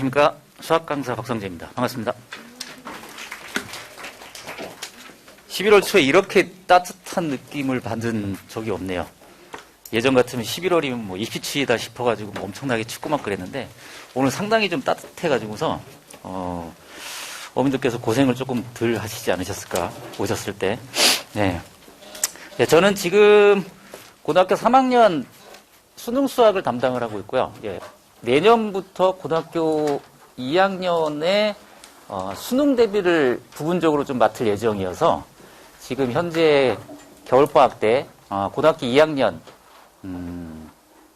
안녕하십니까. 수학 강사 박성재입니다. 반갑습니다. 11월 초에 이렇게 따뜻한 느낌을 받은 적이 없네요. 예전 같으면 11월이면 뭐 입시추위다 싶어가지고 뭐 엄청나게 춥고만 그랬는데 오늘 상당히 좀 따뜻해가지고서 어머님들께서 고생을 조금 덜 하시지 않으셨을까 오셨을 때. 네. 네, 저는 지금 고등학교 3학년 수능 수학을 담당을 하고 있고요. 예, 내년부터 고등학교 2학년에 수능 대비를 부분적으로 좀 맡을 예정이어서 지금 현재 겨울방학 때 고등학교 2학년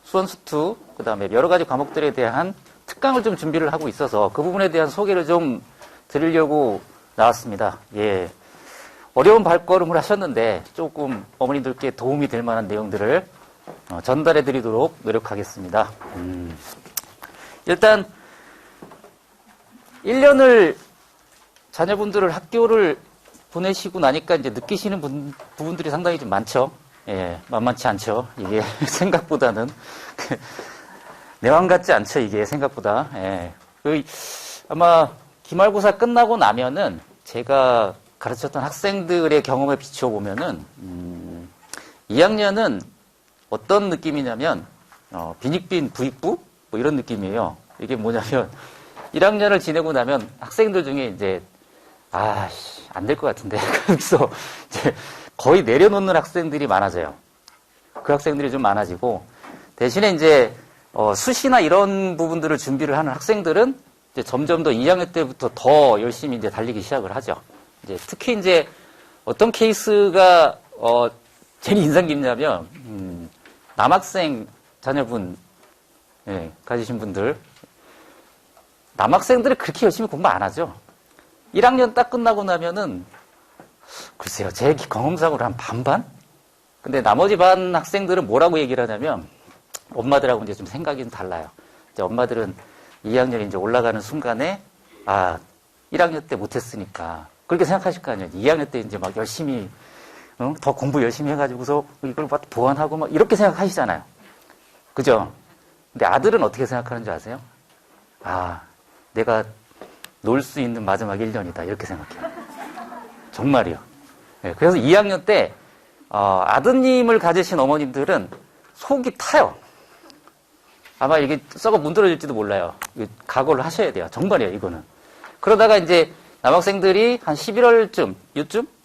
수원수투 그 다음에 여러 가지 과목들에 대한 특강을 좀 준비를 하고 있어서 그 부분에 대한 소개를 좀 드리려고 나왔습니다. 예, 어려운 발걸음을 하셨는데 조금 어머님들께 도움이 될 만한 내용들을 전달해 드리도록 노력하겠습니다. 일단 1년을 자녀분들을 학교를 보내시고 나니까 이제 느끼시는 부분들이 상당히 좀 많죠. 예, 만만치 않죠. 이게 생각보다는 내왕 같지 않죠. 이게 생각보다. 예. 아마 기말고사 끝나고 나면은 제가 가르쳤던 학생들의 경험에 비추어 보면은 2학년은 어떤 느낌이냐면 빈익빈 부익부 뭐 이런 느낌이에요. 이게 뭐냐면 1학년을 지내고 나면 학생들 중에 이제 안 될 것 같은데 그래서 이제 거의 내려놓는 학생들이 많아져요. 그 학생들이 좀 많아지고 대신에 이제 수시나 이런 부분들을 준비를 하는 학생들은 이제 점점 더 2학년 때부터 더 열심히 이제 달리기 시작을 하죠. 이제 특히 이제 어떤 케이스가 제일 인상 깊냐면 남학생 자녀분 가지신 분들 남학생들이 그렇게 열심히 공부 안 하죠. 1학년 딱 끝나고 나면은 글쎄요, 제 경험상으로 한 반반? 근데 나머지 반 학생들은 뭐라고 얘기를 하냐면 엄마들하고 이제 좀 생각이 좀 달라요. 이제 엄마들은 2학년이 이제 올라가는 순간에 1학년 때 못했으니까 그렇게 생각하실 거 아니에요. 2학년 때 이제 막 열심히 더 공부 열심히 해가지고서 이걸 막 보완하고 막 이렇게 생각하시잖아요. 그죠? 근데 아들은 어떻게 생각하는 줄 아세요? 내가 놀 수 있는 마지막 1년이다. 이렇게 생각해요. 정말이요. 네, 그래서 2학년 때 아드님을 가지신 어머님들은 속이 타요. 아마 이게 썩어 문드러질지도 몰라요. 각오를 하셔야 돼요. 정말이에요. 이거는. 그러다가 이제 남학생들이 한 11월쯤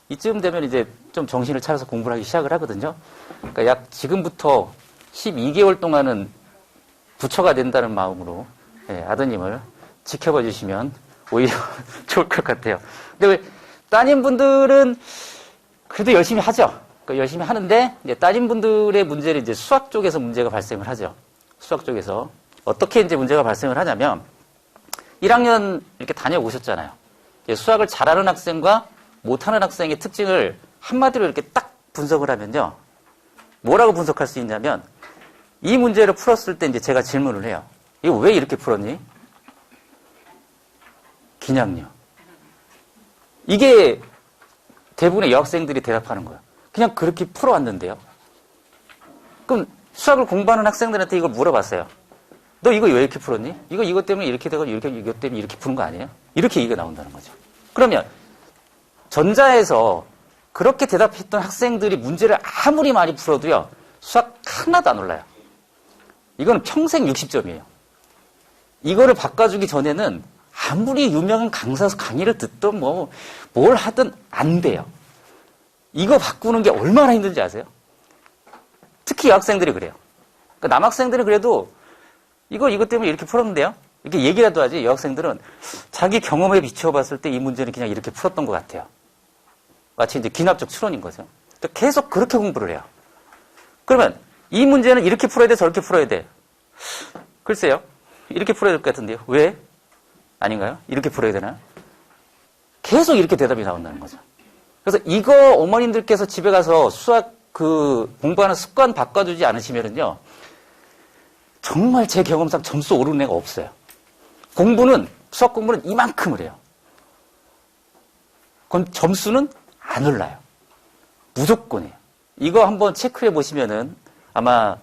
이쯤 되면 이제 좀 정신을 차려서 공부를 하기 시작을 하거든요. 그러니까 약 지금부터 12개월 동안은 부처가 된다는 마음으로 아드님을 지켜봐 주시면 오히려 좋을 것 같아요. 근데 왜 따님분들은 그래도 열심히 하죠. 그러니까 열심히 하는데 이제 따님분들의 문제는 이제 수학 쪽에서 문제가 발생을 하죠. 수학 쪽에서 어떻게 이제 문제가 발생을 하냐면 1학년 이렇게 다녀오셨잖아요. 수학을 잘하는 학생과 못하는 학생의 특징을 한마디로 이렇게 딱 분석을 하면요. 뭐라고 분석할 수 있냐면 이 문제를 풀었을 때 이제 제가 질문을 해요. 이거 왜 이렇게 풀었니? 그냥요. 이게 대부분의 여학생들이 대답하는 거예요. 그냥 그렇게 풀어왔는데요. 그럼 수학을 공부하는 학생들한테 이걸 물어봤어요. 너 이거 왜 이렇게 풀었니? 이거 때문에 이렇게 되고 이것 때문에 이렇게 푸는 거 아니에요? 이렇게 얘기가 나온다는 거죠. 그러면 전자에서 그렇게 대답했던 학생들이 문제를 아무리 많이 풀어도요. 수학 하나도 안 올라요. 이거는 평생 60점이에요. 이거를 바꿔주기 전에는 아무리 유명한 강사에서 강의를 듣든 뭘 하든 안 돼요. 이거 바꾸는 게 얼마나 힘든지 아세요? 특히 여학생들이 그래요. 그러니까 남학생들은 그래도 이거 때문에 이렇게 풀었는데요. 이렇게 얘기라도 하지 여학생들은 자기 경험에 비추어 봤을 때 이 문제는 그냥 이렇게 풀었던 것 같아요. 마치 이제 기납적 추론인 거죠. 그러니까 계속 그렇게 공부를 해요. 그러면 이 문제는 이렇게 풀어야 돼, 저렇게 풀어야 돼. 글쎄요. 이렇게 풀어야 될 것 같은데요. 왜? 아닌가요? 이렇게 풀어야 되나요? 계속 이렇게 대답이 나온다는 거죠. 그래서 이거 어머님들께서 집에 가서 수학 공부하는 습관 바꿔주지 않으시면은요, 정말 제 경험상 점수 오르는 애가 없어요. 수학 공부는 이만큼을 해요. 그럼 점수는 안 올라요. 무조건이에요. 이거 한번 체크해 보시면은 아마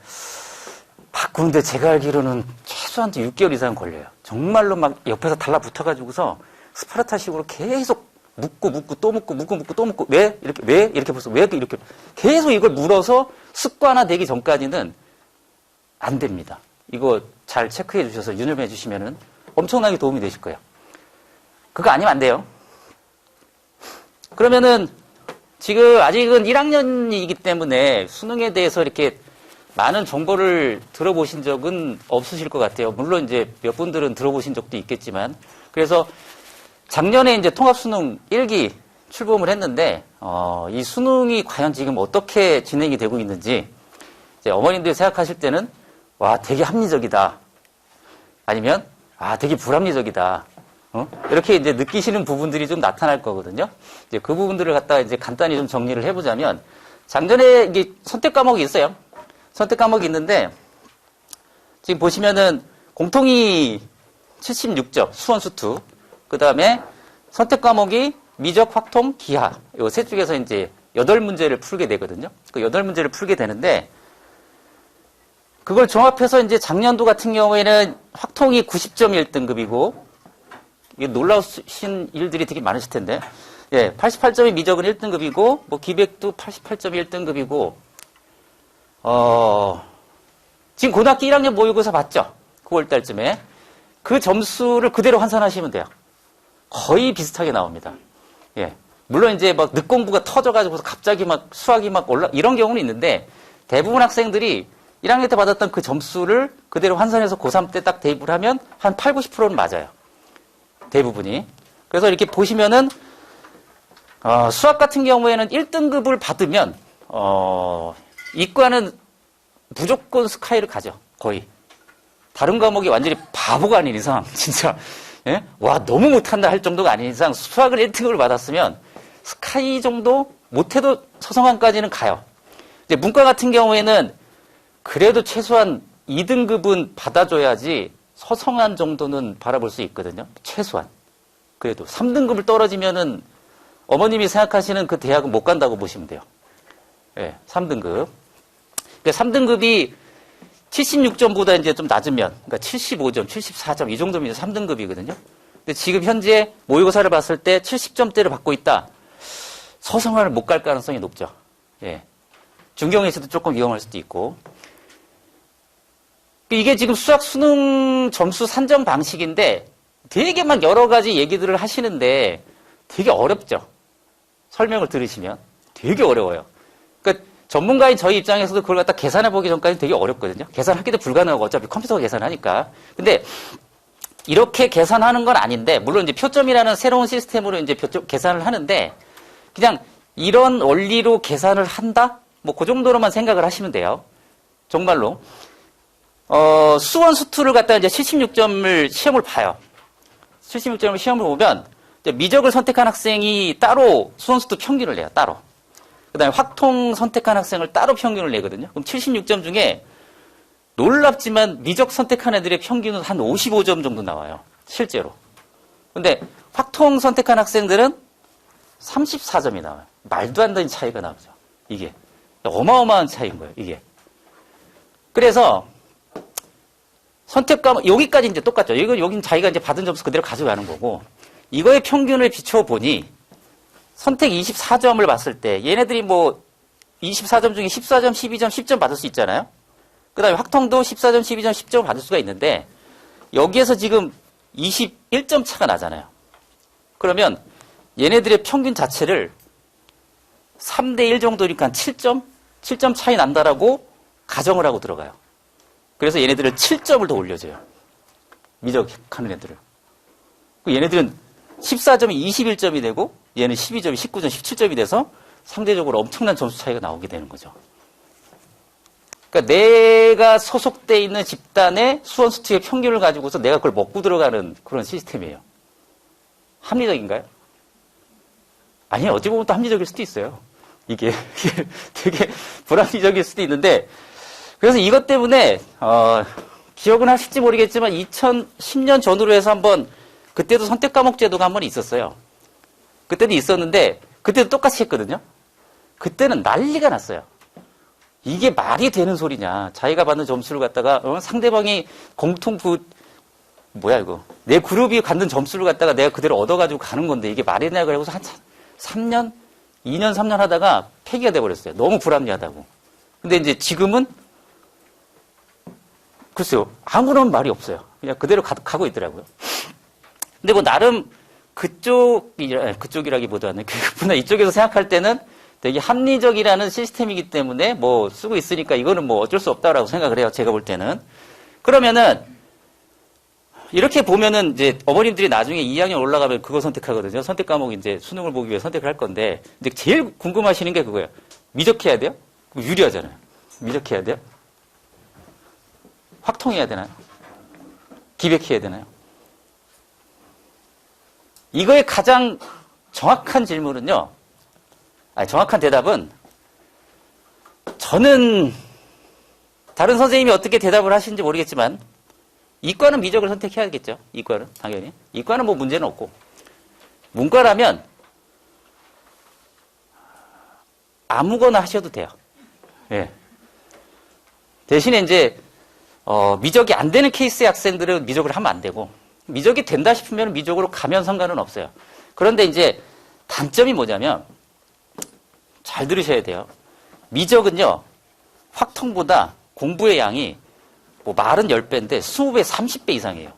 바꾸는데 제가 알기로는 최소한 6개월 이상 걸려요. 정말로 막 옆에서 달라붙어가지고서 스파르타식으로 계속 묻고 또 묻고 왜 이렇게 벌써 왜 이렇게 계속 이걸 물어서 습관화되기 전까지는 안 됩니다. 이거 잘 체크해 주셔서 유념해 주시면은 엄청나게 도움이 되실 거예요. 그거 아니면 안 돼요. 그러면은 지금 아직은 1학년이기 때문에 수능에 대해서 이렇게 많은 정보를 들어보신 적은 없으실 것 같아요. 물론 이제 몇 분들은 들어보신 적도 있겠지만. 그래서 작년에 이제 통합수능 1기 출범을 했는데, 이 수능이 과연 지금 어떻게 진행이 되고 있는지, 이제 어머님들이 생각하실 때는, 와, 되게 합리적이다. 아니면, 아, 되게 불합리적이다. 이렇게 이제 느끼시는 부분들이 좀 나타날 거거든요. 이제 그 부분들을 갖다가 이제 간단히 좀 정리를 해보자면, 작년에 이게 선택 과목이 있어요. 선택 과목이 있는데, 지금 보시면은 공통이 76점, 수원 수투. 그 다음에 선택 과목이 미적, 확통, 기하. 요 세 쪽에서 이제 8문제를 풀게 되거든요. 그 8문제를 풀게 되는데, 그걸 종합해서 이제 작년도 같은 경우에는 확통이 90점이 1등급이고, 이게 놀라우신 일들이 되게 많으실 텐데, 예, 88점이 미적은 1등급이고, 뭐 기백도 88점이 1등급이고, 지금 고등학교 1학년 모의고사 봤죠? 9월달쯤에. 그 점수를 그대로 환산하시면 돼요. 거의 비슷하게 나옵니다. 예. 물론 이제 막 늦공부가 터져가지고 갑자기 막 수학이 막 이런 경우는 있는데, 대부분 학생들이 1학년 때 받았던 그 점수를 그대로 환산해서 고3 때 딱 대입을 하면 한 8, 90%는 맞아요. 대부분이. 그래서 이렇게 보시면은, 수학 같은 경우에는 1등급을 받으면, 이과는 무조건 스카이를 가죠. 거의. 다른 과목이 완전히 바보가 아닌 이상, 진짜, 예? 와, 너무 못한다 할 정도가 아닌 이상, 수학을 1등급을 받았으면, 스카이 정도? 못해도 서성한까지는 가요. 이제 문과 같은 경우에는, 그래도 최소한 2등급은 받아줘야지, 서성한 정도는 바라볼 수 있거든요. 최소한. 그래도 3등급을 떨어지면은, 어머님이 생각하시는 그 대학은 못 간다고 보시면 돼요. 예, 3등급. 3등급이 76점보다 이제 좀 낮으면, 그러니까 75점, 74점, 이 정도면 이제 3등급이거든요. 근데 지금 현재 모의고사를 봤을 때 70점대를 받고 있다. 서성화를 못 갈 가능성이 높죠. 예. 중경에서도 조금 위험할 수도 있고. 이게 지금 수학 수능 점수 산정 방식인데 되게 막 여러 가지 얘기들을 하시는데 되게 어렵죠. 설명을 들으시면. 되게 어려워요. 그러니까 전문가인 저희 입장에서도 그걸 갖다 계산해보기 전까지는 되게 어렵거든요. 계산하기도 불가능하고 어차피 컴퓨터가 계산하니까. 근데 이렇게 계산하는 건 아닌데, 물론 이제 표점이라는 새로운 시스템으로 이제 계산을 하는데, 그냥 이런 원리로 계산을 한다? 뭐 그 정도로만 생각을 하시면 돼요. 정말로. 수원 수투를 갖다 이제 76점을 시험을 봐요. 76점을 시험을 보면, 미적을 선택한 학생이 따로 수원 수투 평균을 내요, 따로. 그 다음에 확통 선택한 학생을 따로 평균을 내거든요. 그럼 76점 중에 놀랍지만 미적 선택한 애들의 평균은 한 55점 정도 나와요. 실제로. 근데 확통 선택한 학생들은 34점이 나와요. 말도 안 되는 차이가 나오죠. 이게. 어마어마한 차이인 거예요, 이게. 그래서 선택과 여기까지 이제 똑같죠. 여긴 자기가 이제 받은 점수 그대로 가져가는 거고, 이거의 평균을 비춰보니 선택 24점을 봤을 때 얘네들이 뭐 24점 중에 14점, 12점, 10점 받을 수 있잖아요. 그 다음에 확통도 14점, 12점, 10점을 받을 수가 있는데 여기에서 지금 21점 차가 나잖아요. 그러면 얘네들의 평균 자체를 3대1 정도니까 7점 차이 난다라고 가정을 하고 들어가요. 그래서 얘네들을 7점을 더 올려줘요. 미적하는 애들을. 얘네들은 14점이 21점이 되고 얘는 12점이 19점, 17점이 돼서 상대적으로 엄청난 점수 차이가 나오게 되는 거죠. 그러니까 내가 소속돼 있는 집단의 수원 수투의 평균을 가지고서 내가 그걸 먹고 들어가는 그런 시스템이에요. 합리적인가요? 아니, 어찌 보면 또 합리적일 수도 있어요. 이게 되게 불합리적일 수도 있는데, 그래서 이것 때문에 기억은 하실지 모르겠지만 2010년 전후로 해서 한번, 그때도 선택 과목 제도가 한 번 있었어요. 그때도 있었는데 그때도 똑같이 했거든요. 그때는 난리가 났어요. 이게 말이 되는 소리냐. 자기가 받는 점수를 갖다가 상대방이 뭐야 이거. 내 그룹이 갖는 점수를 갖다가 내가 그대로 얻어가지고 가는 건데 이게 말이 되냐 그래서 한 3년, 2년, 3년 하다가 폐기가 돼버렸어요. 너무 불합리하다고. 근데 이제 지금은 글쎄요. 아무런 말이 없어요. 그냥 그대로 가고 있더라고요. 근데 뭐 나름 그쪽이라기보다는 그분나 이쪽에서 생각할 때는 되게 합리적이라는 시스템이기 때문에 뭐 쓰고 있으니까 이거는 뭐 어쩔 수 없다라고 생각을 해요. 제가 볼 때는. 그러면은 이렇게 보면은 이제 어머님들이 나중에 2학년 올라가면 그거 선택하거든요. 선택 과목 이제 수능을 보기 위해 선택을 할 건데 근데 제일 궁금하시는 게 그거예요. 미적해야 돼요? 그럼 유리하잖아요. 미적해야 돼요? 확통해야 되나요? 기백해야 되나요? 이거의 가장 정확한 질문은요. 정확한 대답은 저는 다른 선생님이 어떻게 대답을 하시는지 모르겠지만 이과는 미적을 선택해야겠죠. 이과는 당연히. 이과는 뭐 문제는 없고 문과라면 아무거나 하셔도 돼요. 예. 대신에 이제 미적이 안 되는 케이스의 학생들은 미적을 하면 안 되고 미적이 된다 싶으면 미적으로 가면 상관은 없어요. 그런데 이제 단점이 뭐냐면 잘 들으셔야 돼요. 미적은요. 확통보다 공부의 양이 뭐 말은 10배인데 20배, 30배 이상이에요.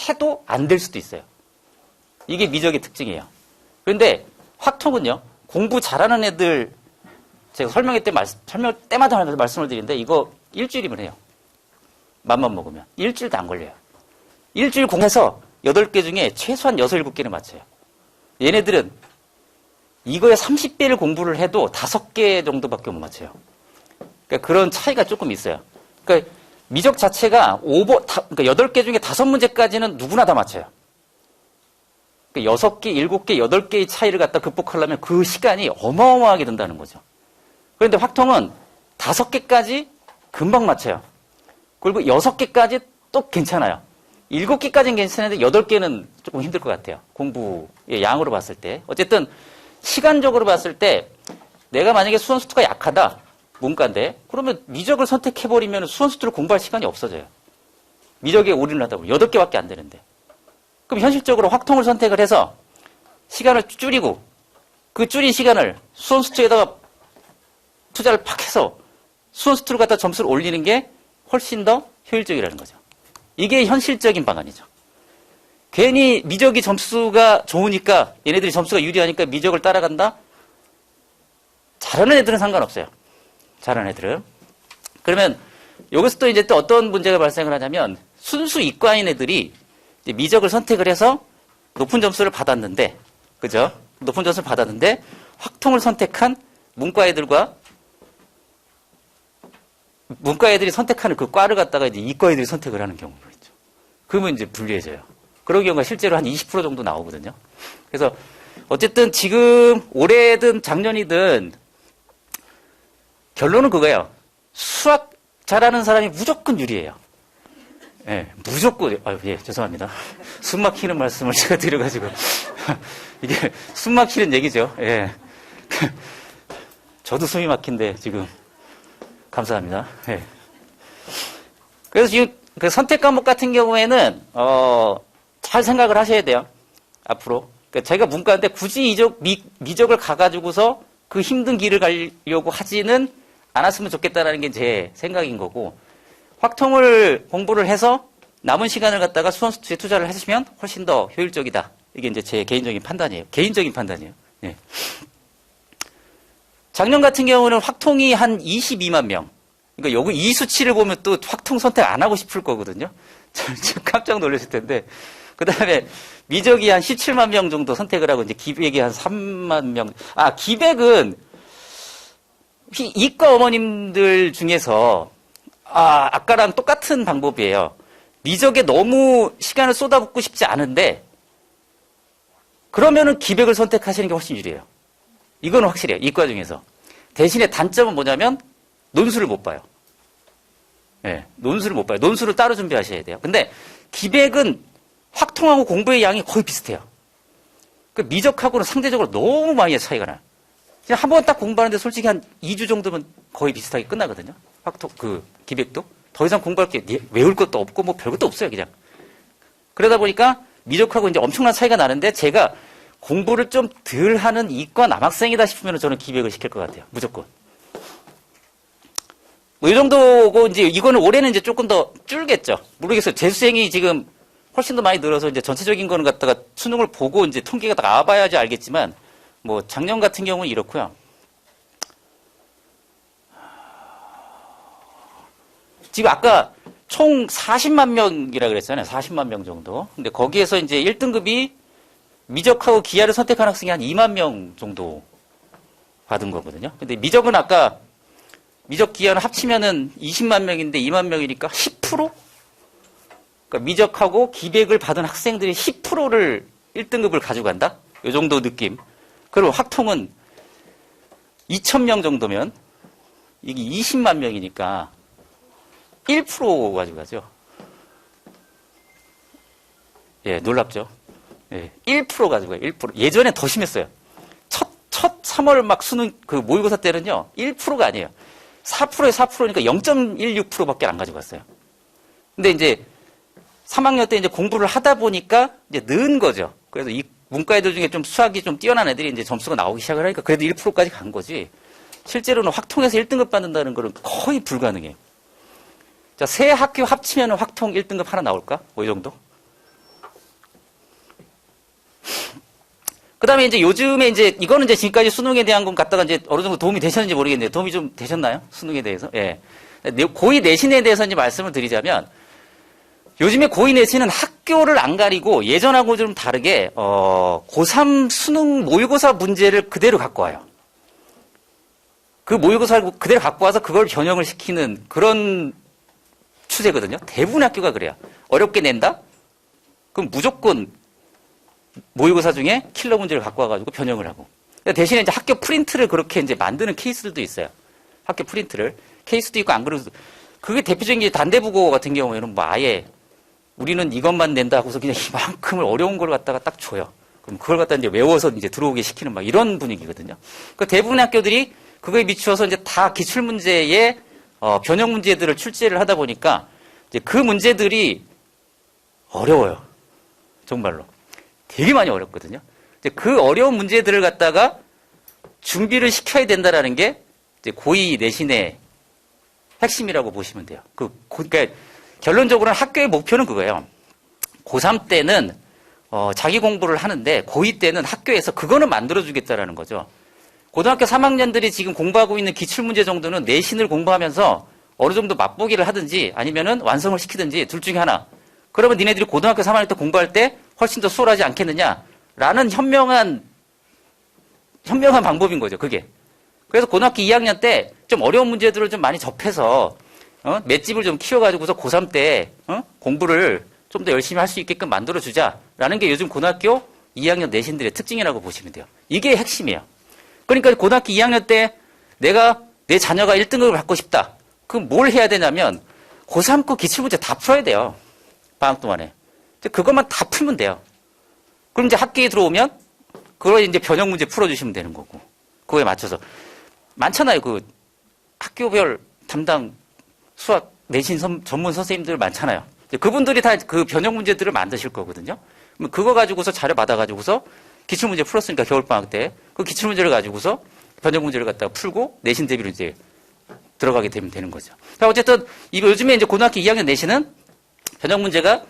해도 안 될 수도 있어요. 이게 미적의 특징이에요. 그런데 확통은요. 공부 잘하는 애들 제가 설명할 때마다 말씀을 드리는데 이거 일주일이면 해요. 맘만 먹으면. 일주일도 안 걸려요. 일주일 공해서 8개 중에 최소한 6, 7개는 맞춰요. 얘네들은 이거에 30배를 공부를 해도 5개 정도밖에 못 맞춰요. 그러니까 그런 차이가 조금 있어요. 그러니까 미적 자체가 그러니까 8개 중에 5문제까지는 누구나 다 맞춰요. 그러니까 6개, 7개, 8개의 차이를 갖다 극복하려면 그 시간이 어마어마하게 든다는 거죠. 그런데 확통은 5개까지 금방 맞춰요. 그리고 6개까지 또 괜찮아요. 7개까지는 괜찮은데 8개는 조금 힘들 것 같아요. 공부의 양으로 봤을 때. 어쨌든 시간적으로 봤을 때 내가 만약에 수원수투가 약하다. 문과인데 그러면 미적을 선택해버리면 수원수투를 공부할 시간이 없어져요. 미적에 올인을 하다 보면 8개밖에 안 되는데. 그럼 현실적으로 확통을 선택을 해서 시간을 줄이고 그 줄인 시간을 수원수투에다가 투자를 팍 해서 수원수투를 갖다 점수를 올리는 게 훨씬 더 효율적이라는 거죠. 이게 현실적인 방안이죠. 괜히 미적이 점수가 좋으니까 얘네들이 점수가 유리하니까 미적을 따라간다? 잘하는 애들은 상관없어요. 잘하는 애들은. 그러면 여기서 또 이제 또 어떤 문제가 발생을 하냐면 순수 이과인 애들이 이제 미적을 선택을 해서 높은 점수를 받았는데 그죠? 높은 점수를 받았는데 확통을 선택한 문과 애들과 문과 애들이 선택하는 그 과를 갖다가 이제 이과 애들이 선택을 하는 경우가 있죠. 그러면 이제 불리해져요. 그런 경우가 실제로 한 20% 정도 나오거든요. 그래서 어쨌든 지금 올해든 작년이든 결론은 그거예요. 수학 잘하는 사람이 무조건 유리해요. 예, 무조건. 예, 죄송합니다. 숨 막히는 말씀을 제가 드려가지고 이게 숨 막히는 얘기죠. 예, 저도 숨이 막힌데 지금 감사합니다. 예. 그래서 지금 그 선택 과목 같은 경우에는 잘 생각을 하셔야 돼요. 앞으로. 그러니까 제가 문과인데 굳이 미적을 가가지고서 그 힘든 길을 가려고 하지는 않았으면 좋겠다라는 게 제 생각인 거고 확통을 공부를 해서 남은 시간을 갖다가 수원수투에 투자를 하시면 훨씬 더 효율적이다. 이게 이제 제 개인적인 판단이에요. 개인적인 판단이에요. 예. 작년 같은 경우는 확통이 한 22만 명. 그러니까 여기 이 수치를 보면 또 확통 선택 안 하고 싶을 거거든요. 지금 깜짝 놀라실 텐데. 그 다음에 미적이 한 17만 명 정도 선택을 하고 이제 기백이 한 3만 명. 기백은 이과 어머님들 중에서 아까랑 똑같은 방법이에요. 미적에 너무 시간을 쏟아붓고 싶지 않은데 그러면은 기백을 선택하시는 게 훨씬 유리해요. 이건 확실해요. 이과 중에서. 대신에 단점은 뭐냐면 논술을 못 봐요. 네, 논술을 못 봐요. 논술을 따로 준비하셔야 돼요. 근데 기백은 확통하고 공부의 양이 거의 비슷해요. 그 미적하고는 상대적으로 너무 많이 차이가 나요. 그냥 한 번 딱 공부하는데 솔직히 한 2주 정도면 거의 비슷하게 끝나거든요. 기백도. 더 이상 공부할 게 외울 것도 없고 뭐 별것도 없어요, 그냥. 그러다 보니까 미적하고 이제 엄청난 차이가 나는데 제가 공부를 좀 덜 하는 이과 남학생이다 싶으면 저는 기백을 시킬 것 같아요. 무조건. 뭐 이 정도고 이제 이거는 올해는 이제 조금 더 줄겠죠. 모르겠어요. 재수생이 지금 훨씬 더 많이 늘어서 이제 전체적인 거는 갖다가 수능을 보고 이제 통계가 다 나와봐야지 알겠지만 뭐 작년 같은 경우는 이렇고요. 지금 아까 총 40만 명이라 그랬잖아요. 40만 명 정도. 근데 거기에서 이제 1등급이 미적하고 기하를 선택한 학생이 한 2만 명 정도 받은 거거든요. 근데 미적은 아까 미적 기하는 합치면은 20만 명인데 2만 명이니까 10%? 그러니까 미적하고 기백을 받은 학생들이 10%를 1등급을 가져간다? 이 정도 느낌. 그리고 확통은 2,000명 정도면 이게 20만 명이니까 1% 가져가죠. 예, 놀랍죠? 예, 1% 가져가요. 1%. 예전에 더 심했어요. 첫 3월 막 수능 그 모의고사 때는요, 1%가 아니에요. 4%에 4%니까 0.16%밖에 안 가져갔어요. 근데 이제 3학년 때 이제 공부를 하다 보니까 이제 는 거죠. 그래서 이 문과 애들 중에 좀 수학이 좀 뛰어난 애들이 이제 점수가 나오기 시작을 하니까 그래도 1%까지 간 거지. 실제로는 확통해서 1등급 받는다는 거는 거의 불가능해요. 자, 세 학교 합치면 확통 1등급 하나 나올까? 뭐 이 정도? 그 다음에 이제 요즘에 이제 이거는 이제 지금까지 수능에 대한 건 갖다가 이제 어느 정도 도움이 되셨는지 모르겠는데 도움이 좀 되셨나요? 수능에 대해서? 예. 고2 내신에 대해서 이제 말씀을 드리자면 요즘에 고2 내신은 학교를 안 가리고 예전하고 좀 다르게 고3 수능 모의고사 문제를 그대로 갖고 와요. 그 모의고사를 그대로 갖고 와서 그걸 변형을 시키는 그런 추세거든요. 대부분 학교가 그래요. 어렵게 낸다? 그럼 무조건 모의고사 중에 킬러 문제를 갖고 와가지고 변형을 하고. 대신에 이제 학교 프린트를 그렇게 이제 만드는 케이스들도 있어요. 학교 프린트를. 케이스도 있고 안 그래도. 그게 대표적인 게 단대국어 같은 경우에는 뭐 아예 우리는 이것만 낸다 하고서 그냥 이만큼을 어려운 걸 갖다가 딱 줘요. 그럼 그걸 갖다 이제 외워서 이제 들어오게 시키는 막 이런 분위기거든요. 그 대부분의 학교들이 그거에 비추어서 이제 다 기출문제에 변형 문제들을 출제를 하다 보니까 이제 그 문제들이 어려워요. 정말로. 되게 많이 어렵거든요. 이제 그 어려운 문제들을 갖다가 준비를 시켜야 된다라는 게 이제 고2 내신의 핵심이라고 보시면 돼요. 그러니까 결론적으로는 학교의 목표는 그거예요. 고3 때는 자기 공부를 하는데 고2 때는 학교에서 그거는 만들어주겠다라는 거죠. 고등학교 3학년들이 지금 공부하고 있는 기출문제 정도는 내신을 공부하면서 어느 정도 맛보기를 하든지 아니면은 완성을 시키든지 둘 중에 하나. 그러면 니네들이 고등학교 3학년 때 공부할 때 훨씬 더 수월하지 않겠느냐라는 현명한 방법인 거죠, 그게. 그래서 고등학교 2학년 때 좀 어려운 문제들을 좀 많이 접해서, 맷집을 좀 키워가지고서 고3 때, 공부를 좀 더 열심히 할 수 있게끔 만들어주자라는 게 요즘 고등학교 2학년 내신들의 특징이라고 보시면 돼요. 이게 핵심이에요. 그러니까 고등학교 2학년 때 내가 내 자녀가 1등급을 받고 싶다. 그럼 뭘 해야 되냐면, 고3 거 기출문제 다 풀어야 돼요. 방학 동안에. 그것만 다 풀면 돼요. 그럼 이제 학기에 들어오면 그걸 이제 변형 문제 풀어주시면 되는 거고 그거에 맞춰서 많잖아요. 그 학교별 담당 수학 내신 전문 선생님들 많잖아요. 그분들이 다 그 변형 문제들을 만드실 거거든요. 그거 가지고서 자료 받아가지고서 기출 문제 풀었으니까 겨울방학 때 그 기출 문제를 가지고서 변형 문제를 갖다가 풀고 내신 대비로 이제 들어가게 되면 되는 거죠. 그러니까 어쨌든 이거 요즘에 이제 고등학교 2학년 내신은 변형 문제가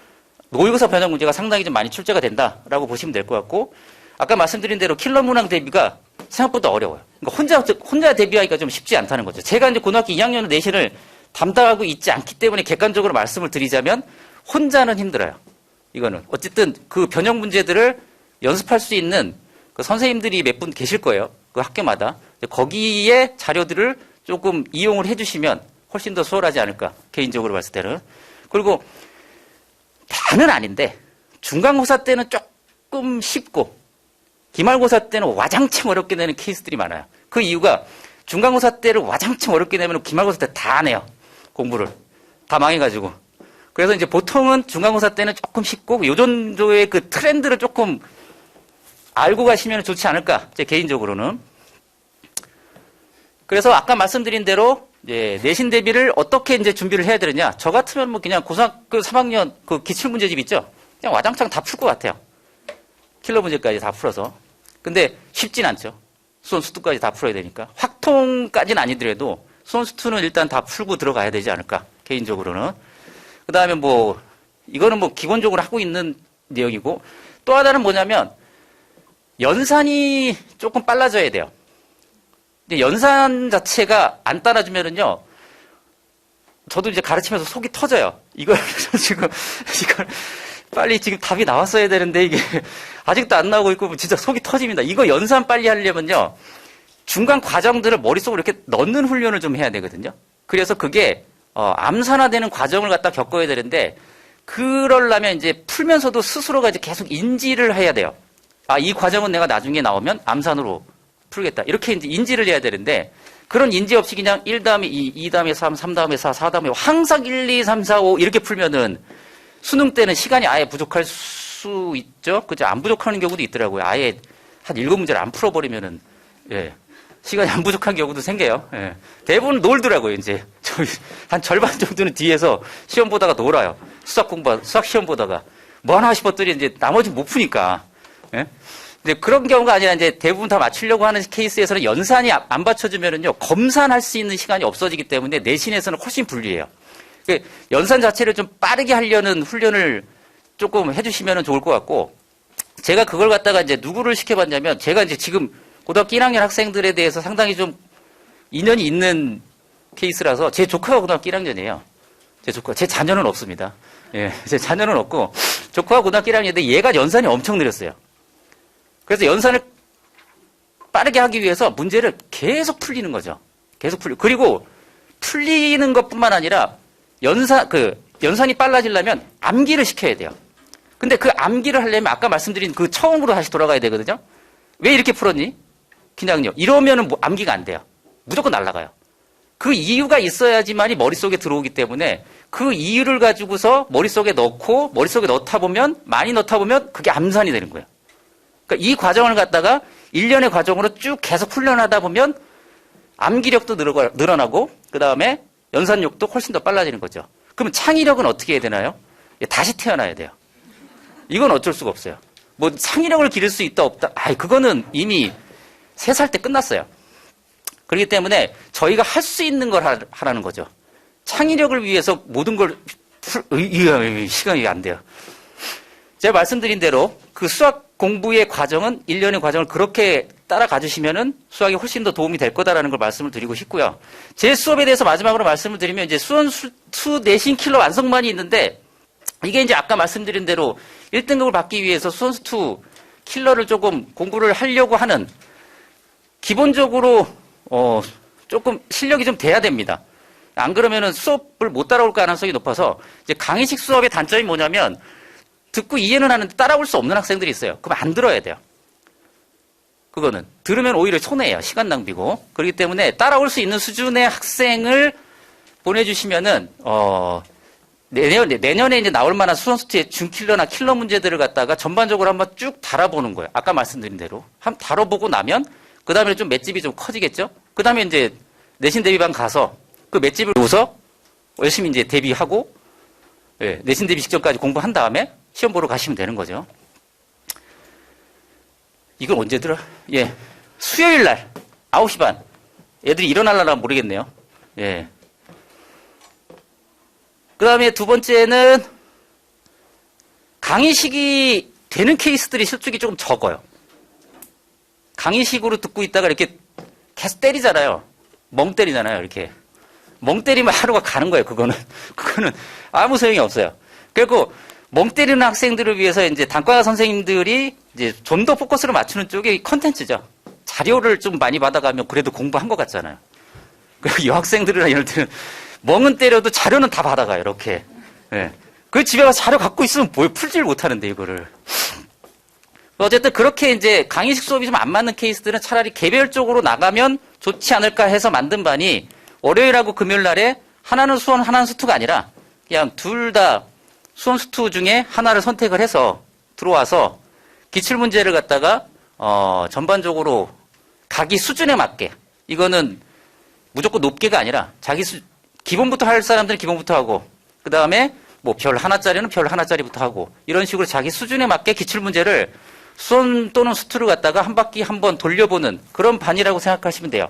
모의고사 변형 문제가 상당히 좀 많이 출제가 된다라고 보시면 될 것 같고 아까 말씀드린 대로 킬러 문항 대비가 생각보다 어려워요. 그러니까 혼자 대비하기가 좀 쉽지 않다는 거죠. 제가 이제 고등학교 2학년 내신을 담당하고 있지 않기 때문에 객관적으로 말씀을 드리자면 혼자는 힘들어요. 이거는 어쨌든 그 변형 문제들을 연습할 수 있는 그 선생님들이 몇 분 계실 거예요. 그 학교마다 거기에 자료들을 조금 이용을 해주시면 훨씬 더 수월하지 않을까 개인적으로 봤을 때는. 그리고 다는 아닌데 중간고사 때는 조금 쉽고 기말고사 때는 와장창 어렵게 내는 케이스들이 많아요. 그 이유가 중간고사 때를 와장창 어렵게 내면 기말고사 때 다 안 해요. 공부를. 다 망해가지고. 그래서 이제 보통은 중간고사 때는 조금 쉽고 요 정도의 그 트렌드를 조금 알고 가시면 좋지 않을까. 제 개인적으로는. 그래서 아까 말씀드린 대로 이제 내신 대비를 어떻게 이제 준비를 해야 되느냐. 저 같으면 뭐 그냥 고등학교 3학년 그 기출문제집 있죠. 그냥 와장창 다 풀 것 같아요. 킬러 문제까지 다 풀어서. 근데 쉽진 않죠. 수원 수투까지 다 풀어야 되니까. 확통까지는 아니더라도 수원 수투는 일단 다 풀고 들어가야 되지 않을까, 개인적으로는. 그 다음에 뭐, 이거는 뭐 기본적으로 하고 있는 내용이고, 또 하나는 뭐냐면, 연산이 조금 빨라져야 돼요. 근데 연산 자체가 안 따라주면은요, 저도 이제 가르치면서 속이 터져요. 이걸 빨리 지금 답이 나왔어야 되는데 이게 아직도 안 나오고 있고 진짜 속이 터집니다. 이거 연산 빨리 하려면요, 중간 과정들을 머릿속으로 이렇게 넣는 훈련을 좀 해야 되거든요. 그래서 그게 암산화되는 과정을 갖다 겪어야 되는데, 그러려면 이제 풀면서도 스스로가 이제 계속 인지를 해야 돼요. 아, 이 과정은 내가 나중에 나오면 암산으로 풀겠다. 이렇게 이제 인지를 해야 되는데, 그런 인지 없이 그냥 1 다음에 2, 2 다음에 3, 3 다음에 4, 4 다음에 5, 항상 1, 2, 3, 4, 5 이렇게 풀면은 수능 때는 시간이 아예 부족할 수 있죠. 그죠? 안 부족하는 경우도 있더라고요. 아예 한 7문제를 안 풀어버리면은, 예, 시간이 안 부족한 경우도 생겨요. 예. 대부분 놀더라고요, 이제. 저희 한 절반 정도는 뒤에서 시험 보다가 놀아요. 수학 시험 보다가. 뭐 하나 싶었더니 이제 나머지는 못 푸니까. 예? 근데 그런 경우가 아니라 이제 대부분 다 맞추려고 하는 케이스에서는 연산이 안 받쳐주면은요, 검산할 수 있는 시간이 없어지기 때문에 내신에서는 훨씬 불리해요. 그러니까 연산 자체를 좀 빠르게 하려는 훈련을 조금 해주시면 좋을 것 같고, 제가 그걸 갖다가 이제 누구를 시켜봤냐면, 제가 이제 지금 고등학교 1학년 학생들에 대해서 상당히 좀 인연이 있는 케이스라서, 제 조카가 고등학교 1학년이에요. 제 자녀는 없습니다. 예, 제 자녀는 없고, 조카가 고등학교 1학년인데 얘가 연산이 엄청 느렸어요. 그래서 연산을 빠르게 하기 위해서 문제를 계속 풀리는 거죠. 계속 풀리고. 그리고 풀리는 것뿐만 아니라 연산이 빨라지려면 암기를 시켜야 돼요. 근데 그 암기를 하려면 아까 말씀드린 그 처음으로 다시 돌아가야 되거든요. 왜 이렇게 풀었니? 그냥요. 이러면은 암기가 안 돼요. 무조건 날아가요. 그 이유가 있어야지만이 머릿속에 들어오기 때문에 그 이유를 가지고서 머릿속에 넣고 머릿속에 많이 넣다 보면 그게 암산이 되는 거예요. 그러니까 이 과정을 갖다가 1년의 과정으로 쭉 계속 훈련하다 보면 암기력도 늘어나고 그 다음에 연산력도 훨씬 더 빨라지는 거죠. 그러면 창의력은 어떻게 해야 되나요? 다시 태어나야 돼요. 이건 어쩔 수가 없어요. 뭐 창의력을 기를 수 있다 없다, 그거는 이미 3살 때 끝났어요. 그렇기 때문에 저희가 할 수 있는 걸 하라는 거죠. 창의력을 위해서 모든 걸 시간이 안 돼요. 제가 말씀드린 대로 그 수학 공부의 과정은 1년의 과정을 그렇게 따라가 주시면은 수학이 훨씬 더 도움이 될 거다라는 걸 말씀을 드리고 싶고요. 제 수업에 대해서 마지막으로 말씀을 드리면 이제 수원수 내신 킬러 완성반이 있는데, 이게 이제 아까 말씀드린 대로 1등급을 받기 위해서 수원수2 킬러를 조금 공부를 하려고 하는, 기본적으로 조금 실력이 좀 돼야 됩니다. 안 그러면은 수업을 못 따라올 가능성이 높아서, 이제 강의식 수업의 단점이 뭐냐면 듣고 이해는 하는데 따라올 수 없는 학생들이 있어요. 그럼 안 들어야 돼요. 그거는 들으면 오히려 손해예요. 시간 낭비고. 그렇기 때문에 따라올 수 있는 수준의 학생을 보내주시면은 내년에 이제 나올 만한 수원수투의 준킬러나 킬러 문제들을 갖다가 전반적으로 한번 쭉 달아보는 거예요. 아까 말씀드린 대로 한번 다뤄보고 나면 그 다음에 좀 맷집이 좀 커지겠죠. 그 다음에 이제 내신 대비반 가서 그 맷집을 보고서 열심히 이제 대비하고, 예, 내신 대비 직전까지 공부한 다음에 시험 보러 가시면 되는 거죠. 이건 언제더라? 예. 수요일 날, 9시 반. 애들이 일어날라나 모르겠네요. 예. 그 다음에 두 번째는 강의식이 되는 케이스들이 실적이 조금 적어요. 강의식으로 듣고 있다가 이렇게 계속 때리잖아요. 멍 때리잖아요. 이렇게. 멍 때리면 하루가 가는 거예요. 그거는 아무 소용이 없어요. 그리고 멍 때리는 학생들을 위해서 이제 단과 선생님들이 이제 좀 더 포커스를 맞추는 쪽이 컨텐츠죠. 자료를 좀 많이 받아가면 그래도 공부한 것 같잖아요. 그리고 여학생들이나 이럴 때는 멍은 때려도 자료는 다 받아가요. 이렇게. 예. 그 집에 가서 자료 갖고 있으면 뭘 풀지를 못하는데 이거를. 어쨌든 그렇게 이제 강의식 수업이 좀 안 맞는 케이스들은 차라리 개별적으로 나가면 좋지 않을까 해서 만든 반이, 월요일하고 금요일 날에 하나는 수원, 하나는 수투가 아니라 그냥 둘 다 수원 수투 중에 하나를 선택을 해서 들어와서 기출문제를 갖다가 전반적으로 자기 수준에 맞게, 이거는 무조건 높게가 아니라 기본부터 할 사람들은 기본부터 하고, 그 다음에 뭐 별 하나짜리는 별 하나짜리부터 하고 이런 식으로 자기 수준에 맞게 기출문제를 수원 또는 수투를 갖다가 한 바퀴 한번 돌려보는 그런 반이라고 생각하시면 돼요.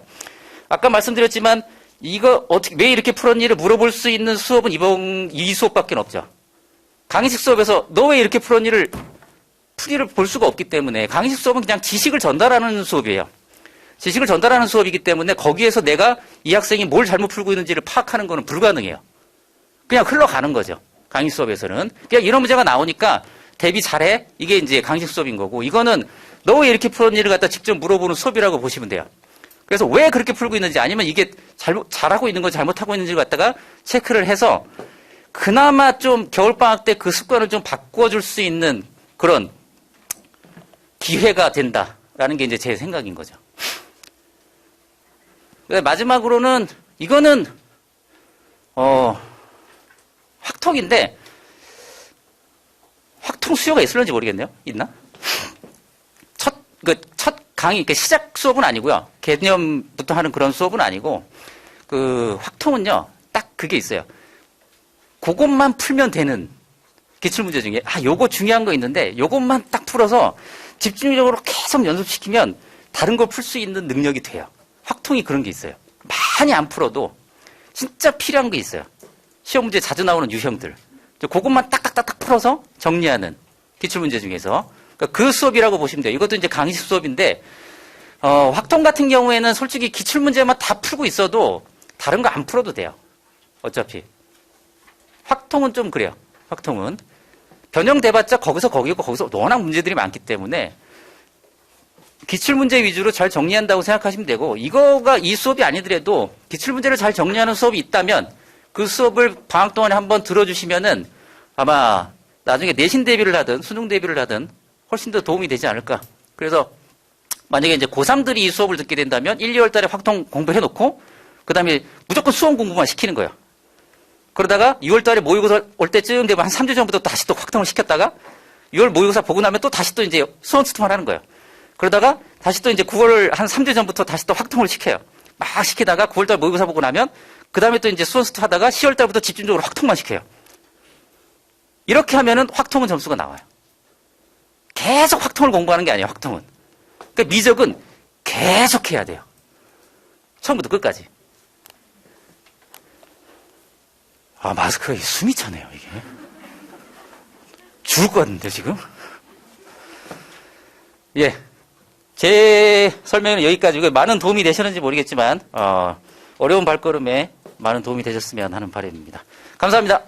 아까 말씀드렸지만 이거 어떻게 왜 이렇게 풀었니를 물어볼 수 있는 수업은 이번 이 수업밖에 없죠. 강의식 수업에서 너 왜 이렇게 풀었니를 풀이를 볼 수가 없기 때문에 강의식 수업은 그냥 지식을 전달하는 수업이에요. 지식을 전달하는 수업이기 때문에 거기에서 내가 이 학생이 뭘 잘못 풀고 있는지를 파악하는 것은 불가능해요. 그냥 흘러가는 거죠. 강의 수업에서는. 그냥 이런 문제가 나오니까 대비 잘해? 이게 이제 강의식 수업인 거고 이거는 너 왜 이렇게 풀었니를 갖다 직접 물어보는 수업이라고 보시면 돼요. 그래서 왜 그렇게 풀고 있는지 아니면 이게 잘하고 있는 거 잘못하고 있는지를 갖다가 체크를 해서 그나마 좀 겨울방학 때 그 습관을 좀 바꿔줄 수 있는 그런 기회가 된다라는 게 이제 제 생각인 거죠. 마지막으로는 이거는 확통인데 확통 수요가 있을런지 모르겠네요. 있나? 첫 강의, 그러니까 시작 수업은 아니고요. 개념부터 하는 그런 수업은 아니고 그 확통은요. 딱 그게 있어요. 그것만 풀면 되는 기출문제 중에 요거 중요한 거 있는데 요것만 딱 풀어서 집중적으로 계속 연습시키면 다른 걸 풀 수 있는 능력이 돼요. 확통이 그런 게 있어요. 많이 안 풀어도 진짜 필요한 게 있어요. 시험 문제 자주 나오는 유형들. 그것만 딱딱딱딱 풀어서 정리하는 기출문제 중에서 그러니까 그 수업이라고 보시면 돼요. 이것도 이제 강의식 수업인데 확통 같은 경우에는 솔직히 기출문제만 다 풀고 있어도 다른 거 안 풀어도 돼요. 어차피. 확통은 좀 그래요. 확통은. 변형돼봤자 거기서 거기고 거기서 워낙 문제들이 많기 때문에 기출문제 위주로 잘 정리한다고 생각하시면 되고 이거가 이 수업이 아니더라도 기출문제를 잘 정리하는 수업이 있다면 그 수업을 방학 동안에 한번 들어주시면은 아마 나중에 내신 대비를 하든 수능 대비를 하든 훨씬 더 도움이 되지 않을까. 그래서 만약에 이제 고3들이 이 수업을 듣게 된다면 1, 2월 달에 확통 공부해놓고 그 다음에 무조건 수험 공부만 시키는 거예요. 그러다가 6월 달에 모의고사 올 때쯤 되면 한 3주 전부터 다시 또 확통을 시켰다가 6월 모의고사 보고 나면 또 다시 또 이제 수원 수투만 하는 거예요. 그러다가 다시 또 이제 9월 한 3주 전부터 다시 또 확통을 시켜요. 막 시키다가 9월 달 모의고사 보고 나면 그 다음에 또 이제 수원 수투 하다가 10월 달부터 집중적으로 확통만 시켜요. 이렇게 하면은 확통은 점수가 나와요. 계속 확통을 공부하는 게 아니에요, 확통은. 그러니까 미적은 계속 해야 돼요. 처음부터 끝까지. 마스크가 숨이 차네요, 이게. 죽을 것 같은데, 지금? 예. 제 설명은 여기까지고, 많은 도움이 되셨는지 모르겠지만, 어려운 발걸음에 많은 도움이 되셨으면 하는 바람입니다. 감사합니다.